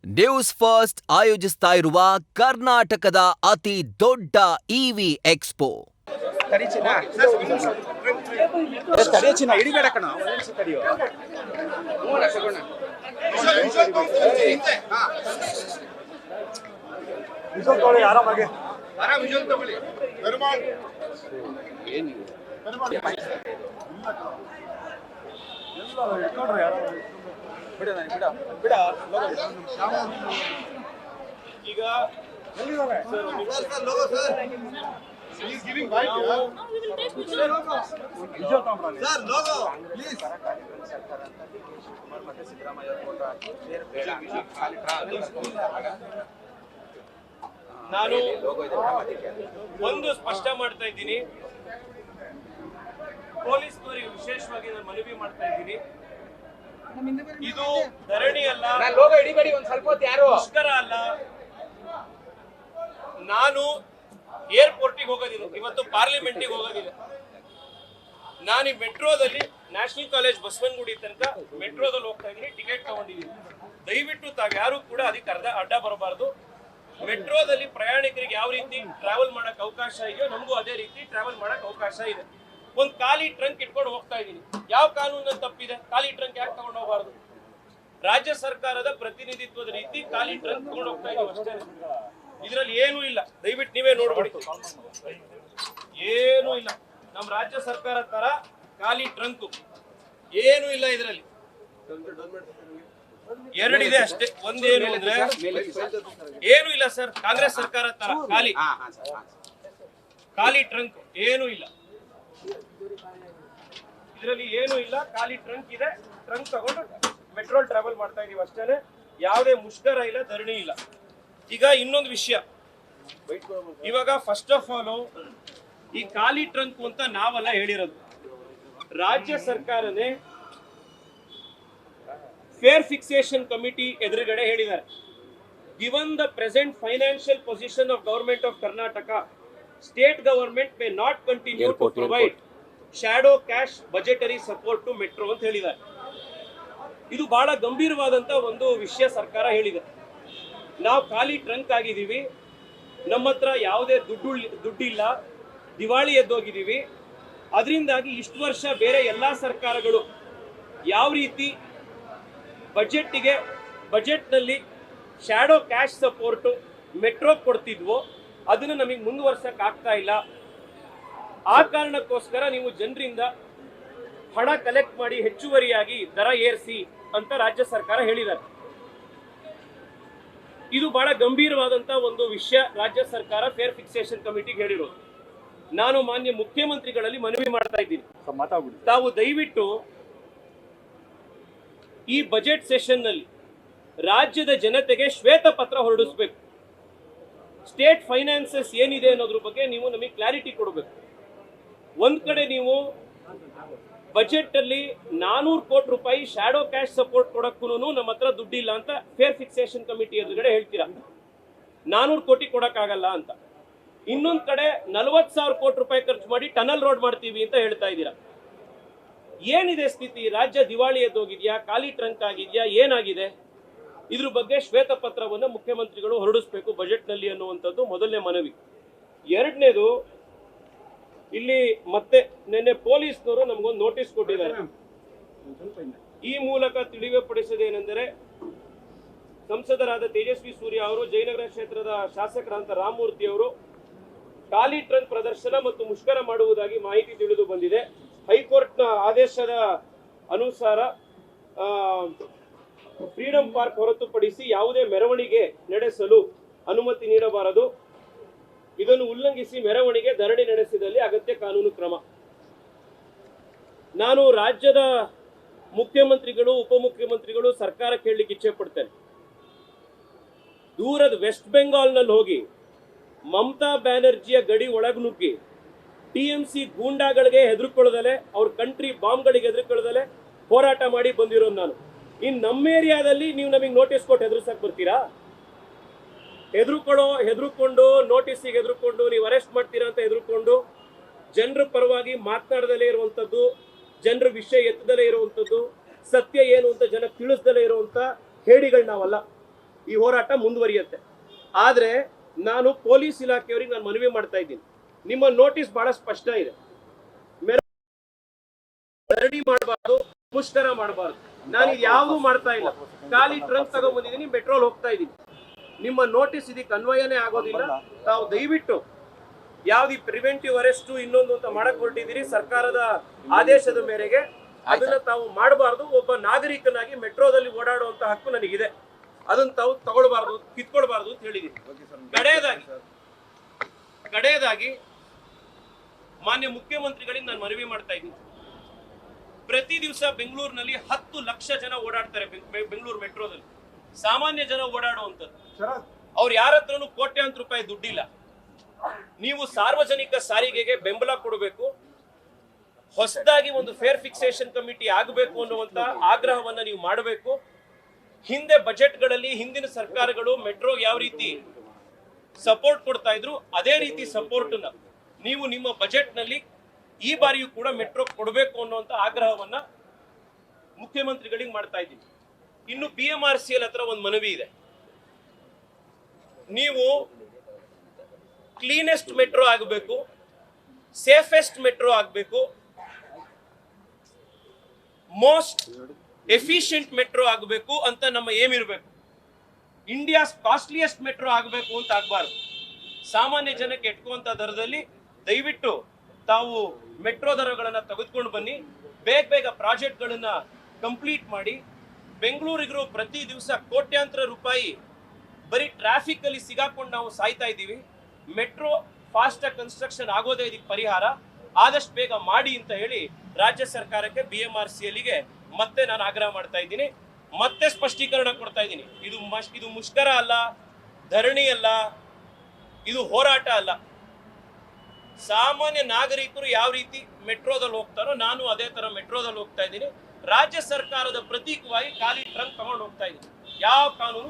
News first ಆಯೋಜಿಸ್ತಾ ಇರುವ ಕರ್ನಾಟಕದ ಅತಿ ದೊಡ್ಡ ಇವಿ ಎಕ್ಸ್ಪೋ. ಹಿಡಿಬೇಡ ಕಣ ಆರಾಮಾಗಿ ಈಗ ನಾನು ಒಂದು ಸ್ಪಷ್ಟ ಮಾಡ್ತಾ ಇದ್ದೀನಿ, ಪೊಲೀಸ್ನವರಿಗೆ ವಿಶೇಷವಾಗಿ ನಾನು ಮನವಿ ಮಾಡ್ತಾ ಇದ್ದೀನಿ. ಇದು ಧರಣಿ ಅಲ್ಲ, ಮುಷ್ಕರ ಅಲ್ಲ. ನಾನು ಏರ್ಪೋರ್ಟಿಗೆ ಹೋಗೋದಿಲ್ಲ, ಇವತ್ತು ಪಾರ್ಲಿಮೆಂಟಿಗೆ ಹೋಗೋದಿಲ್ಲ. ನಾನು ಈ ಮೆಟ್ರೋದಲ್ಲಿ ನ್ಯಾಷನಲ್ ಕಾಲೇಜ್ ಬಸವನಗುಡಿ ತನಕ ಮೆಟ್ರೋದಲ್ಲಿ ಹೋಗ್ತಾ ಇದ್ದೀನಿ, ಟಿಕೆಟ್ ತಗೊಂಡಿದ್ದೀನಿ. ದಯವಿಟ್ಟು ತಾವ್ಯಾರು ಕೂಡ ಅದಕ್ಕೆ ಅಡ್ಡ ಬರಬಾರ್ದು. ಮೆಟ್ರೋದಲ್ಲಿ ಪ್ರಯಾಣಿಕರಿಗೆ ಯಾವ ರೀತಿ ಟ್ರಾವೆಲ್ ಮಾಡಕ್ ಅವಕಾಶ ಇದೆಯೋ ನಮಗೂ ಅದೇ ರೀತಿ ಟ್ರಾವೆಲ್ ಮಾಡಕ್ ಅವಕಾಶ ಇದೆ. ಒಂದು ಖಾಲಿ ಟ್ರಂಕ್ ಇಟ್ಕೊಂಡು ಹೋಗ್ತಾ ಇದ್ದೀನಿ. ಯಾವ ಕಾನೂನಲ್ಲಿ ತಪ್ಪಿದೆ? ಖಾಲಿ ಟ್ರಂಕ್ ಯಾಕೆ ತಗೊಂಡು ಹೋಗಬಾರ್ದು? ರಾಜ್ಯ ಸರ್ಕಾರದ ಪ್ರತಿನಿಧಿತ್ವದ ರೀತಿ ಖಾಲಿ ಟ್ರಂಕ್ ತಗೊಂಡು ಹೋಗ್ತಾ ಇದ್ದೀವಿ ಅಷ್ಟೇ. ಇದರಲ್ಲಿ ಏನೂ ಇಲ್ಲ, ದಯವಿಟ್ಟು ನೀವೇ ನೋಡ್ಬಿಡಿ. ಏನೂ ಇಲ್ಲ, ನಮ್ಮ ರಾಜ್ಯ ಸರ್ಕಾರ ತರ ಖಾಲಿ ಟ್ರಂಕ್ ಏನೂ ಇಲ್ಲ. ಇದರಲ್ಲಿ ಎರಡಿದೆ ಅಷ್ಟೇ. ಒಂದೇನು ಅಂದ್ರೆ ಏನು ಇಲ್ಲ ಸರ್, ಕಾಂಗ್ರೆಸ್ ಸರ್ಕಾರ ತರ ಖಾಲಿ ಟ್ರಂಕ್ ಏನೂ ಇಲ್ಲ. ಇದರಲ್ಲಿ ಏನೂ ಇಲ್ಲ, ಖಾಲಿ ಟ್ರಂಕ್ ಇದೆ. ಟ್ರಂಕ್ ತಗೊಂಡು ಮೆಟ್ರೋಲ್ ಟ್ರಾವೆಲ್ ಮಾಡ್ತಾ ಇದೀವಿ ಅಷ್ಟೇನೆ. ಯಾವುದೇ ಮುಷ್ಕರ ಇಲ್ಲ, ಧರಣಿ ಇಲ್ಲ. ಈಗ ಇನ್ನೊಂದು ವಿಷಯ, ಇವಾಗ ಫಸ್ಟ್ ಆಫ್ ಆಲ್ ಈ ಖಾಲಿ ಟ್ರಂಕ್ ಅಂತ ನಾವೆಲ್ಲ ಹೇಳಿರೋದು, ರಾಜ್ಯ ಸರ್ಕಾರನೇ ಫೇರ್ ಫಿಕ್ಸೇಷನ್ ಕಮಿಟಿ ಎದುರುಗಡೆ ಹೇಳಿದ್ದಾರೆ. Given the present financial position of government of Karnataka, state government may not continue to provide shadow cash budgetary support to metro ಅಂತ ಹೇಳಿದ್ದಾರೆ. ಇದು ಬಹಳ ಗಂಭೀರವಾದಂತ ಒಂದು ವಿಷಯ ಸರ್ಕಾರ ಹೇಳಿದೆ. ನಾವು ಖಾಲಿ ಟ್ರಂಕ್ ಆಗಿದ್ದೀವಿ, ನಮ್ಮ ಹತ್ರ ಯಾವುದೇ ದುಡ್ಡಿಲ್ಲ, ದಿವಾಳಿ ಎದ್ದೋಗಿದ್ದೀವಿ. ಅದರಿಂದಾಗಿ ಇಷ್ಟು ವರ್ಷ ಬೇರೆ ಎಲ್ಲ ಸರ್ಕಾರಗಳು ಯಾವ ರೀತಿ ಬಜೆಟ್ನಲ್ಲಿ ಶಾಡೋ ಕ್ಯಾಶ್ ಸಪೋರ್ಟು ಮೆಟ್ರೋ ಕೊಡ್ತಿದ್ವೋ ಅದನ್ನು ನಮಗೆ ಮುಂದುವರ್ಸಕ್ಕೆ ಆಗ್ತಾ ಇಲ್ಲ. ಆ ಕಾರಣಕ್ಕೋಸ್ಕರ ನೀವು ಜನರಿಂದ ಹಣ ಕಲೆಕ್ಟ್ ಮಾಡಿ ಹೆಚ್ಚುವರಿಯಾಗಿ ದರ ಏರಿಸಿ ಅಂತ ರಾಜ್ಯ ಸರ್ಕಾರ ಹೇಳಿದ್ದಾರೆ. ಇದು ಬಹಳ ಗಂಭೀರವಾದಂತ ಒಂದು ವಿಷಯ ರಾಜ್ಯ ಸರ್ಕಾರ ಫೇರ್ ಫಿಕ್ಸೇಷನ್ ಕಮಿಟಿಗೆ ಹೇಳಿರೋದು. ನಾನು ಮಾನ್ಯ ಮುಖ್ಯಮಂತ್ರಿಗಳಲ್ಲಿ ಮನವಿ ಮಾಡ್ತಾ ಇದ್ದೀನಿ, ತಾವು ದಯವಿಟ್ಟು ಈ ಬಜೆಟ್ ಸೆಷನ್ ನಲ್ಲಿ ರಾಜ್ಯದ ಜನತೆಗೆ ಶ್ವೇತ ಪತ್ರ ಹೊರಡಿಸಬೇಕು. ಸ್ಟೇಟ್ ಫೈನಾನ್ಸಸ್ ಏನಿದೆ ಅನ್ನೋದ್ರ ಬಗ್ಗೆ ನೀವು ನಮಗೆ ಕ್ಲಾರಿಟಿ ಕೊಡಬೇಕು. ಒಂದ್ ಕಡೆ ನೀವು ಬಜೆಟ್ ಅಲ್ಲಿ 400 ಕೋಟಿ ರೂಪಾಯಿ ಶಾಡೋ ಕ್ಯಾಶ್ ಸಪೋರ್ಟ್ ಕೊಡಕ್ಕೂ ನಮ್ಮ ಹತ್ರ ದುಡ್ಡಿಲ್ಲ ಅಂತ ಫೇರ್ ಫಿಕ್ಸೇಷನ್ ಕಮಿಟಿ ಎದುರುಗಡೆ ಹೇಳ್ತೀರಾ, 400 ಕೋಟಿ ಕೊಡಕ್ಕಾಗಲ್ಲ ಅಂತ. ಇನ್ನೊಂದ್ ಕಡೆ 40,000 ಕೋಟಿ ರೂಪಾಯಿ ಖರ್ಚು ಮಾಡಿ ಟನಲ್ ರೋಡ್ ಮಾಡ್ತೀವಿ ಅಂತ ಹೇಳ್ತಾ ಇದ್ದೀರಾ. ಏನಿದೆ ಸ್ಥಿತಿ? ರಾಜ್ಯ ದಿವಾಳಿ ಎದ್ದೋಗಿದ್ಯಾ? ಖಾಲಿ ಟ್ರಂಕ್ ಆಗಿದ್ಯಾ? ಏನಾಗಿದೆ? ಇದ್ರ ಬಗ್ಗೆ ಶ್ವೇತ ಪತ್ರವನ್ನು ಮುಖ್ಯಮಂತ್ರಿಗಳು ಹೊರಡಿಸಬೇಕು ಬಜೆಟ್ ನಲ್ಲಿ ಅನ್ನುವಂಥದ್ದು ಮೊದಲನೇ ಮನವಿ. ಎರಡನೇದು, ಇಲ್ಲಿ ಮತ್ತೆ ನಿನ್ನೆ ಪೊಲೀಸ್ನವರು ನಮಗೊಂದು ನೋಟಿಸ್ ಕೊಟ್ಟಿದ್ದಾರೆ. ಈ ಮೂಲಕ ತಿಳಿಯಪಡಿಸೋದೇನೆಂದರೆ, ಸಂಸದರಾದ ತೇಜಸ್ವಿ ಸೂರ್ಯ ಅವರು, ಜಯನಗರ ಕ್ಷೇತ್ರದ ಶಾಸಕರಾದ ರಾಮಮೂರ್ತಿ ಅವರು ಖಾಲಿ ಟ್ರಂಕ್ ಪ್ರದರ್ಶನ ಮತ್ತು ಮುಷ್ಕರ ಮಾಡುವುದಾಗಿ ಮಾಹಿತಿ ತಿಳಿದು ಬಂದಿದೆ. ಹೈಕೋರ್ಟ್ನ ಆದೇಶದ ಅನುಸಾರ ಫ್ರೀಡಂ ಪಾರ್ಕ್ ಹೊರತುಪಡಿಸಿ ಯಾವುದೇ ಮೆರವಣಿಗೆ ನಡೆಸಲು ಅನುಮತಿ ನೀಡಬಾರದು. ಇದನ್ನು ಉಲ್ಲಂಘಿಸಿ ಮೆರವಣಿಗೆ, ಧರಣಿ ನಡೆಸಿದಲ್ಲಿ ಅಗತ್ಯ ಕಾನೂನು ಕ್ರಮ. ನಾನು ರಾಜ್ಯದ ಮುಖ್ಯಮಂತ್ರಿಗಳು, ಉಪಮುಖ್ಯಮಂತ್ರಿಗಳು, ಸರ್ಕಾರ ಕೇಳಲಿಕ್ಕೆ ಇಚ್ಛೆ ಪಡ್ತೇನೆ. ದೂರದ ವೆಸ್ಟ್ ಬೆಂಗಾಲ್ನಲ್ಲಿ ಹೋಗಿ ಮಮತಾ ಬ್ಯಾನರ್ಜಿಯ ಗಡಿ ಒಳಗೆ ನುಗ್ಗಿ ಟಿಎಂಸಿ ಗೂಂಡಾಗಳಿಗೆ ಹೆದರ್ಕೊಳ್ಳದಲೆ, ಅವ್ರ ಕಂಟ್ರಿ ಬಾಂಬ್ಗಳಿಗೆ ಹೆದರ್ಕೊಳ್ಳದಲೆ ಹೋರಾಟ ಮಾಡಿ ಬಂದಿರೋದು ನಾನು. ಇನ್ನು ನಮ್ಮ ಏರಿಯಾದಲ್ಲಿ ನೀವು ನಮಗೆ ನೋಟಿಸ್ ಕೊಟ್ಟು ಹೆದರ್ಸಕ್ ಬರ್ತೀರಾ? ಹೆದರ್ಕೊಂಡು ನೋಟಿಸಿಗೆ ಹೆದರ್ಕೊಂಡು ನೀವು ಅರೆಸ್ಟ್ ಮಾಡ್ತೀರಾ ಅಂತ ಹೆದರ್ಕೊಂಡು ಜನರ ಪರವಾಗಿ ಮಾತನಾಡದಲೇ ಇರುವಂತದ್ದು, ಜನರ ವಿಷಯ ಎತ್ತದಲೇ ಇರುವಂತದ್ದು, ಸತ್ಯ ಏನು ಅಂತ ಜನ ತಿಳಿಸದಲೇ ಇರುವಂತ ಹೇಡಿಗಳು ನಾವಲ್ಲ. ಈ ಹೋರಾಟ ಮುಂದುವರಿಯುತ್ತೆ. ಆದ್ರೆ ನಾನು ಪೊಲೀಸ್ ಇಲಾಖೆಯವರಿಗೆ ನಾನು ಮನವಿ ಮಾಡ್ತಾ ಇದ್ದೀನಿ, ನಿಮ್ಮ ನೋಟಿಸ್ ಬಹಳ ಸ್ಪಷ್ಟ ಇದೆ. ಮೆರವಣಿಗೆ ಮಾಡಬಾರ್ದು, ಮುಷ್ಕರ ಮಾಡಬಾರ್ದು. ನಾನು ಇದು ಯಾವುದು ಮಾಡ್ತಾ ಇಲ್ಲ, ಖಾಲಿ ಟ್ರಂಕ್ ತಗೊಂಡ್ಬಂದಿದ್ದೀನಿ, ಮೆಟ್ರೋಲ್ ಹೋಗ್ತಾ ಇದ್ದೀನಿ. ನಿಮ್ಮ ನೋಟಿಸ್ ಇದಕ್ಕೆ ಅನ್ವಯನೇ ಆಗೋದಿಲ್ಲ. ತಾವು ದಯವಿಟ್ಟು ಯಾವ್ದು ಪ್ರಿವೆಂಟಿವ್ ಅರೆಸ್ಟ್ ಇನ್ನೊಂದು ಅಂತ ಮಾಡಕ್ ಹೊರಟಿದ್ದೀರಿ ಸರ್ಕಾರದ ಆದೇಶದ ಮೇರೆಗೆ, ಅದನ್ನ ತಾವು ಮಾಡಬಾರ್ದು. ಒಬ್ಬ ನಾಗರಿಕನಾಗಿ ಮೆಟ್ರೋದಲ್ಲಿ ಓಡಾಡುವಂತ ಹಕ್ಕು ನನಗಿದೆ, ಅದನ್ನ ತಾವು ತಗೊಳ್ಬಾರ್ದು, ಕಿತ್ಕೊಳ್ಬಾರ್ದು ಅಂತ ಹೇಳಿದೀನಿ. ಕಡೆಯದಾಗಿ ಮಾನ್ಯ ಮುಖ್ಯಮಂತ್ರಿಗಳಿಗೆ ನಾನು ಮನವಿ ಮಾಡ್ತಾ ಇದ್ದೀನಿ. ಪ್ರತಿ ದಿವಸ ಬೆಂಗಳೂರಿನಲ್ಲಿ 10 ಲಕ್ಷ ಜನ ಓಡಾಡ್ತಾರೆ ಬೆಂಗಳೂರು ಮೆಟ್ರೋದಲ್ಲಿ, ಸಾಮಾನ್ಯ ಜನ ಓಡಾಡುವಂಥದ್ದು. ಅವ್ರು ಯಾರ ಹತ್ರನೂ ಕೋಟ್ಯಾಂತರ ರೂಪಾಯಿ ದುಡ್ಡಿಲ್ಲ. ನೀವು ಸಾರ್ವಜನಿಕ ಸಾರಿಗೆಗೆ ಬೆಂಬಲ ಕೊಡಬೇಕು. ಹೊಸದಾಗಿ ಒಂದು ಫೇರ್ ಫಿಕ್ಸೇಷನ್ ಕಮಿಟಿ ಆಗಬೇಕು ಅನ್ನುವಂತ ಆಗ್ರಹವನ್ನ ನೀವು ಮಾಡಬೇಕು. ಹಿಂದೆ ಬಜೆಟ್ಗಳಲ್ಲಿ ಹಿಂದಿನ ಸರ್ಕಾರಗಳು ಮೆಟ್ರೋ ಯಾವ ರೀತಿ ಸಪೋರ್ಟ್ ಕೊಡ್ತಾ ಇದ್ರು, ಅದೇ ರೀತಿ ಸಪೋರ್ಟ್ ನೀವು ನಿಮ್ಮ ಬಜೆಟ್ ನಲ್ಲಿ ಈ ಬಾರಿಯೂ ಕೂಡ ಮೆಟ್ರೋ ಕೊಡಬೇಕು ಅನ್ನುವಂತ ಆಗ್ರಹವನ್ನ ಮುಖ್ಯಮಂತ್ರಿಗಳಿಗೆ ಮಾಡ್ತಾ ಇದ್ದೀನಿ. ಇನ್ನು BMRCL ಹತ್ರ ಒಂದು ಮನವಿ ಇದೆ. ನೀವು ಕ್ಲೀನೆಸ್ಟ್ ಮೆಟ್ರೋ ಆಗಬೇಕು, ಸೇಫೆಸ್ಟ್ ಮೆಟ್ರೋ ಆಗಬೇಕು, ಮೋಸ್ಟ್ ಎಫಿಷಿಯಂಟ್ ಮೆಟ್ರೋ ಆಗಬೇಕು ಅಂತ ನಮ್ಮ ಏಮ್ ಇರಬೇಕು. ಇಂಡಿಯಾಸ್ ಕಾಸ್ಟ್ಲಿಯೆಸ್ಟ್ ಮೆಟ್ರೋ ಆಗಬೇಕು ಅಂತ ಆಗಬಾರ್ದು. ಸಾಮಾನ್ಯ ಜನಕ್ಕೆ ಎಟ್ಕುವಂತ ದರದಲ್ಲಿ ದಯವಿಟ್ಟು ತಾವು ಮೆಟ್ರೋ ದರಗಳನ್ನ ತೆಗೆದುಕೊಂಡು ಬನ್ನಿ. ಬೇಗ ಪ್ರಾಜೆಕ್ಟ್ಗಳನ್ನ ಕಂಪ್ಲೀಟ್ ಮಾಡಿ. ಬೆಂಗಳೂರಿಗರು ಪ್ರತಿ ದಿವಸ ಕೋಟ್ಯಾಂತರ ರೂಪಾಯಿ ಬರೀ ಟ್ರಾಫಿಕ್ ಅಲ್ಲಿ ಸಿಗಾಕೊಂಡು ನಾವು ಸಾಯ್ತಾ ಇದ್ದೀವಿ. ಮೆಟ್ರೋ ಫಾಸ್ಟ್ ಆಗಿ ಕನ್ಸ್ಟ್ರಕ್ಷನ್ ಆಗೋದೇ ಇದಕ್ಕೆ ಪರಿಹಾರ. ಆದಷ್ಟು ಬೇಗ ಮಾಡಿ ಅಂತ ಹೇಳಿ ರಾಜ್ಯ ಸರ್ಕಾರಕ್ಕೆ BMRCLಗೆ ಮತ್ತೆ ನಾನು ಆಗ್ರಹ ಮಾಡ್ತಾ ಇದ್ದೀನಿ. ಮತ್ತೆ ಸ್ಪಷ್ಟೀಕರಣ ಕೊಡ್ತಾ ಇದ್ದೀನಿ. ಇದು ಮುಷ್ಕರ ಅಲ್ಲ, ಧರಣಿ ಅಲ್ಲ, ಇದು ಹೋರಾಟ ಅಲ್ಲ. ಸಾಮಾನ್ಯ ನಾಗರಿಕರು ಯಾವ ರೀತಿ ಮೆಟ್ರೋದಲ್ಲಿ ಹೋಗ್ತಾರೋ ನಾನು ಅದೇ ತರ ಮೆಟ್ರೋದಲ್ಲಿ ಹೋಗ್ತಾ ಇದ್ದೀನಿ. ರಾಜ್ಯ ಸರ್ಕಾರದ ಪ್ರತೀಕವಾಗಿ ಖಾಲಿ ಟ್ರಂಕ್ ತಗೊಂಡು ಹೋಗ್ತಾ ಇದ್ದೀನಿ. ಯಾವ ಕಾನೂನು